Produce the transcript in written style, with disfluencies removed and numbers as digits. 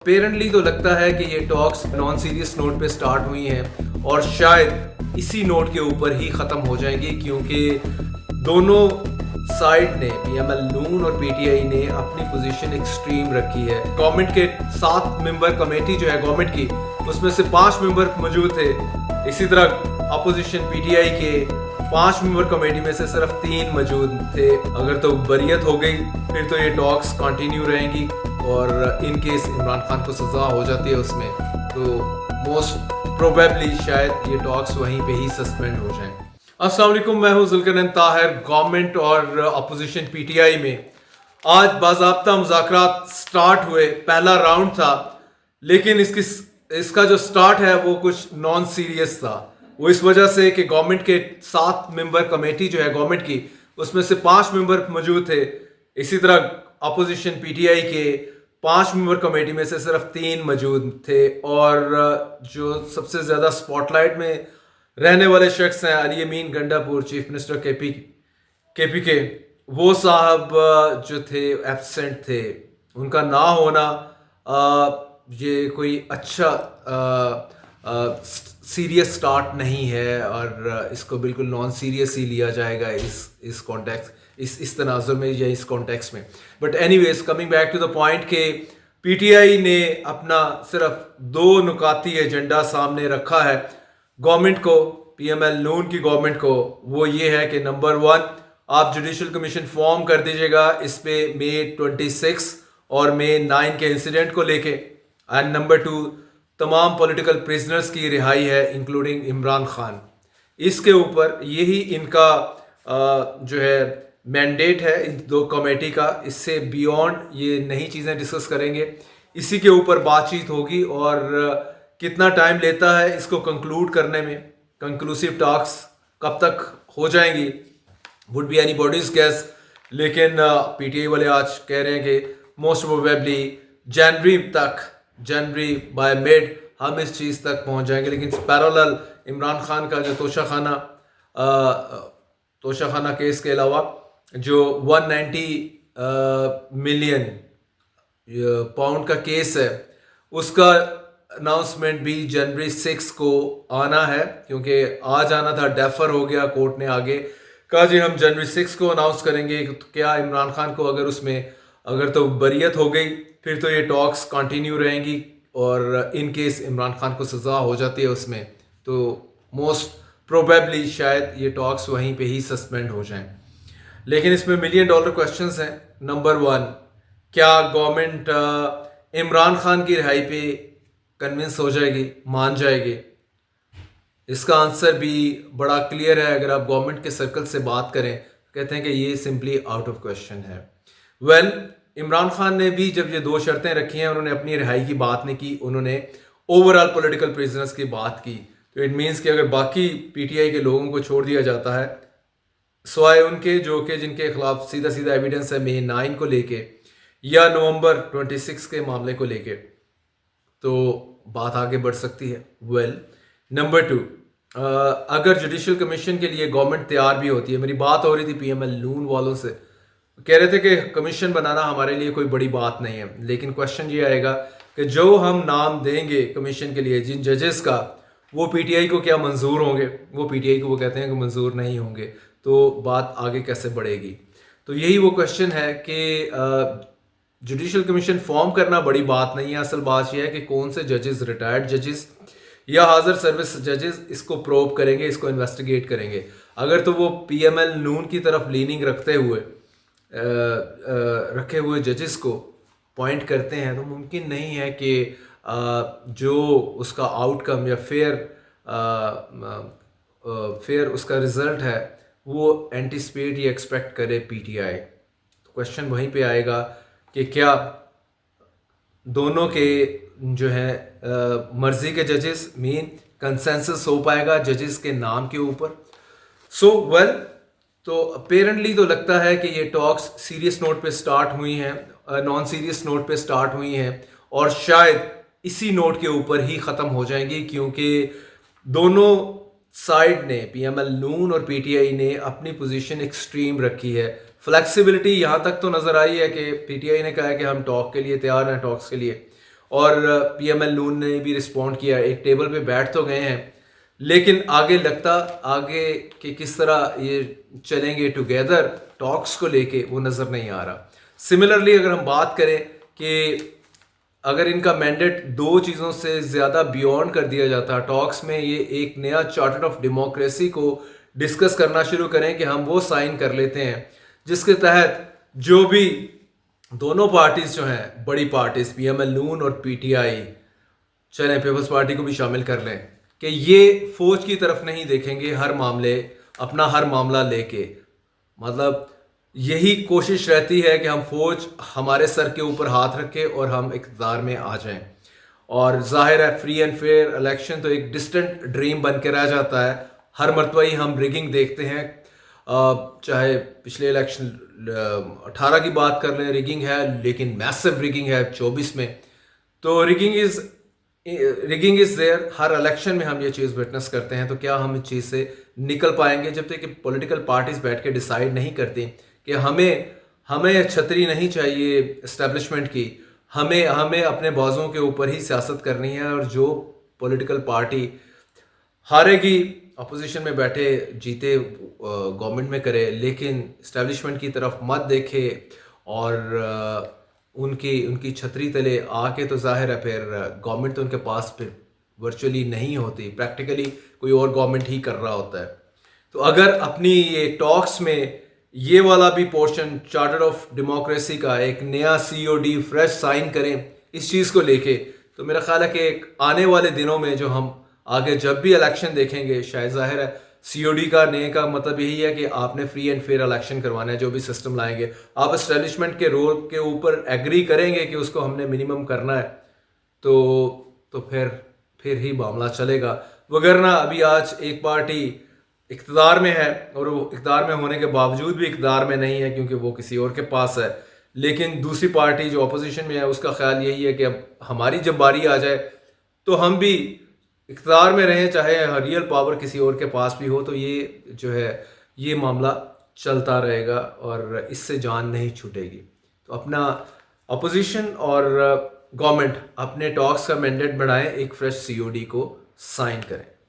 Apparently तो लगता है कि ये टॉक्स नॉन सीरियस नोट पे स्टार्ट हुई हैं और शायद इसी नोट के ऊपर ही ख़त्म हो जाएंगी, क्योंकि दोनों साइड ने पीएमएल नून और पीटीआई ने अपनी पोजीशन एक्सट्रीम रखी है। गवर्नमेंट के 7 मेंबर कमेटी जो है गवर्नमेंट की, उसमें से 5 मेंबर मौजूद थे। इसी तरह अपोजिशन पीटीआई के 5 मेंबर कमेटी में से सिर्फ 3 मौजूद थे। अगर तो बरियत हो गई फिर तो ये टॉक्स कंटिन्यू रहेंगी और इन केस इमरान खान को सज़ा हो जाती है उसमें, तो मोस्ट प्रोबेबली शायद ये टॉक्स वहीं पे ही सस्पेंड हो जाएं। अस्सलाम वालेकुम, मैं हूं जुल्करनैन ताहिर। गवर्नमेंट और अपोजिशन पीटीआई में आज बाज़ाब्ता मुज़ाकरात स्टार्ट हुए। पहला राउंड था, लेकिन इसका जो स्टार्ट है वो कुछ नॉन सीरियस था। वो इस वजह से कि गवर्नमेंट के 7 मेंबर कमेटी जो है गवर्नमेंट की, उसमें से 5 मेंबर मौजूद थे। इसी तरह अपोजिशन पीटीआई के 5 मेंबर कमेटी में से सिर्फ 3 मौजूद थे। और जो सबसे ज़्यादा स्पॉटलाइट में रहने वाले शख्स हैं अली अमीन गंडापुर, चीफ मिनिस्टर केपी के, वो साहब जो थे एब्सेंट थे। उनका ना होना ये कोई अच्छा सीरियस स्टार्ट नहीं है और इसको बिल्कुल नॉन सीरियस ही लिया जाएगा इस कॉन्टेक्स्ट, इस तनाजुर में या इस कॉन्टेक्स्ट में। But anyways, coming back to the point के पीटीआई ने अपना सिर्फ 2 नुकाती एजेंडा सामने रखा है गवर्नमेंट को, पीएमएल नून की गवर्नमेंट को। वो ये है कि नंबर 1, आप जुडिशल कमीशन फॉर्म कर दीजिएगा इस पे मई 26 और मई 9 के इंसिडेंट को लेके। एंड नंबर 2, तमाम पॉलिटिकल प्रिजनर्स की रिहाई है इंक्लूडिंग इमरान खान। इसके ऊपर यही इनका जो है मैंडेट है इन 2 कमेटी का। इससे बियॉन्ड ये नई चीज़ें डिस्कस करेंगे, इसी के ऊपर बातचीत होगी। और कितना टाइम लेता है इसको कंक्लूड करने में, कंक्लूसिव टॉक्स कब तक हो जाएंगी, वुड बी एनीबॉडीज गेस। लेकिन पीटीआई वाले आज कह रहे हैं कि most probably January by mid हम इस चीज़ तक पहुंच जाएंगे। लेकिन पैरेलल इमरान खान का जो तोशाखाना केस के अलावा जो 190 मिलियन पाउंड का केस है, उसका अनाउंसमेंट भी जनवरी 6 को आना है, क्योंकि आज आना था, डेफर हो गया। कोर्ट ने आगे कहा जी हम जनवरी 6 को अनाउंस करेंगे। तो क्या इमरान खान को अगर तो बरियत हो गई फिर तो ये टॉक्स कंटिन्यू रहेंगी और इन केस इमरान खान को सज़ा हो जाती है उसमें, तो मोस्ट प्रोबेबली शायद ये टॉक्स वहीं पे ही सस्पेंड हो जाएं। लेकिन इसमें $1 मिलियन क्वेश्चंस हैं। नंबर 1, क्या गवर्नमेंट इमरान खान की रिहाई पे कन्विंस हो जाएगी, मान जाएगी? इसका आंसर भी बड़ा क्लियर है। अगर आप गवर्नमेंट के सर्कल से बात करें, कहते हैं कि ये सिंपली आउट ऑफ क्वेश्चन है। वेल, इमरान खान ने भी जब ये 2 शर्तें रखी हैं, उन्होंने अपनी रिहाई की बात नहीं की, उन्होंने ओवरऑल पॉलिटिकल प्रिजनर्स की बात की। तो इट मीन्स कि अगर बाकी पीटीआई के लोगों को छोड़ दिया जाता है, सिवाय उनके जिनके खिलाफ सीधा एविडेंस है मई 9 को लेके या नवंबर 26 के मामले को लेके, तो बात आगे बढ़ सकती है। वेल, नंबर 2, अगर जुडिशल कमीशन के लिए गवर्नमेंट तैयार भी होती है, मेरी बात हो रही थी पीएमएल नून वालों से, कह रहे थे कि कमीशन बनाना हमारे लिए कोई बड़ी बात नहीं है। लेकिन क्वेश्चन ये आएगा कि जो हम नाम देंगे कमीशन के लिए, जिन जजेस का, वो पीटीआई को क्या मंजूर होंगे? वो पीटीआई को वो कहते हैं कि मंजूर नहीं होंगे, तो बात आगे कैसे बढ़ेगी? तो यही वो क्वेश्चन है कि जुडिशल कमीशन फॉर्म करना बड़ी बात नहीं है। असल बात यह है कि कौन से जजेस, रिटायर्ड जजेस या हाजिर सर्विस जजेस इसको प्रोब करेंगे, इसको इन्वेस्टिगेट करेंगे। अगर तो वो पीएमएल नून की तरफ लीनिंग रखे हुए जजेस को पॉइंट करते हैं, तो मुमकिन नहीं है कि जो उसका आउटकम या फेयर उसका रिजल्ट है वो एंटिसिपेट या एक्सपेक्ट करे पीटीआई। तो क्वेश्चन वहीं पे आएगा कि क्या दोनों के जो है मर्जी के जजेस कंसेंसस हो पाएगा जजेस के नाम के ऊपर? तो अपेरेंटली तो लगता है कि ये टॉक्स सीरियस नोट पे स्टार्ट हुई हैं, नॉन सीरियस नोट पे स्टार्ट हुई हैं और शायद इसी नोट के ऊपर ही ख़त्म हो जाएंगी, क्योंकि दोनों साइड ने, पीएमएल नून और पीटीआई ने अपनी पोजीशन एक्सट्रीम रखी है। फ्लेक्सिबिलिटी यहाँ तक तो नज़र आई है कि पीटीआई ने कहा है कि हम टॉक के लिए तैयार हैं, टॉक्स के लिए, और PML नून ने भी रिस्पॉन्ड किया, एक टेबल पे बैठ तो गए हैं, लेकिन आगे लगता आगे कि किस तरह ये चलेंगे टुगेदर टॉक्स को लेके वो नज़र नहीं आ रहा। सिमिलरली अगर हम बात करें कि अगर इनका मैंडेट दो चीज़ों से ज़्यादा बियॉन्ड कर दिया जाता टॉक्स में, ये एक नया चार्टर ऑफ डेमोक्रेसी को डिस्कस करना शुरू करें कि हम वो साइन कर लेते हैं जिसके तहत जो भी दोनों पार्टीज जो हैं, बड़ी पार्टीज PML नून और PTI, चलें पीपल्स पार्टी को भी शामिल कर लें, कि ये फौज की तरफ नहीं देखेंगे हर मामले, अपना हर मामला लेके। मतलब यही कोशिश रहती है कि हम फौज हमारे सर के ऊपर हाथ रखे और हम इक़्तिदार में आ जाएं। और जाहिर है फ्री एंड फेयर इलेक्शन तो एक डिस्टेंट ड्रीम बन के रह जाता है। हर मरतबा ही हम रिगिंग देखते हैं, चाहे पिछले इलेक्शन 18 की बात कर लें, रिगिंग है, लेकिन मैसिव रिगिंग है 24 में। तो रिगिंग इज़ देयर, हर इलेक्शन में हम ये चीज़ विटनेस करते हैं। तो क्या हम इस चीज़ से निकल पाएंगे जब तक कि पॉलिटिकल पार्टीज बैठ के डिसाइड नहीं करती कि हमें छतरी नहीं चाहिए इस्टेब्लिशमेंट की, हमें अपने बाजुओं के ऊपर ही सियासत करनी है। और जो पॉलिटिकल पार्टी हारेगी अपोजिशन में बैठे, जीते गवर्नमेंट में करे, लेकिन इस्टेब्लिशमेंट की तरफ मत देखे और उनकी छतरी तले आके, तो जाहिर है फिर गवर्नमेंट तो उनके पास फिर वर्चुअली नहीं होती, प्रैक्टिकली कोई और गवर्नमेंट ही कर रहा होता है। तो अगर अपनी ये टॉक्स में ये वाला भी पोर्शन चार्टर ऑफ डेमोक्रेसी का एक नया COD फ्रेश साइन करें इस चीज़ को लेके, तो मेरा ख्याल है कि आने वाले दिनों में जो हम आगे जब भी इलेक्शन देखेंगे, शायद जाहिर है COD का नए का मतलब यही है कि आपने फ्री एंड फेयर इलेक्शन करवाना है। जो भी सिस्टम लाएंगे आप एस्टेब्लिशमेंट के रोल के ऊपर एग्री करेंगे कि उसको हमने मिनिमम करना है, तो फिर ही मामला चलेगा। वगरना अभी आज एक पार्टी इक़्तिदार में है और वो इक़्तिदार में होने के बावजूद भी इक़्तिदार में नहीं है क्योंकि वो किसी और के पास है, लेकिन दूसरी पार्टी जो अपोजिशन में है उसका ख्याल यही है कि अब हमारी जब बारी आ जाए तो हम भी इक़्तिदार में रहें, चाहे रियल पावर किसी और के पास भी हो। तो ये जो है ये मामला चलता रहेगा और इससे जान नहीं छूटेगी। तो अपना अपोजिशन और गवर्नमेंट अपने टॉक्स का मैंडेट बढ़ाएं, एक फ्रेश COD को साइन करें।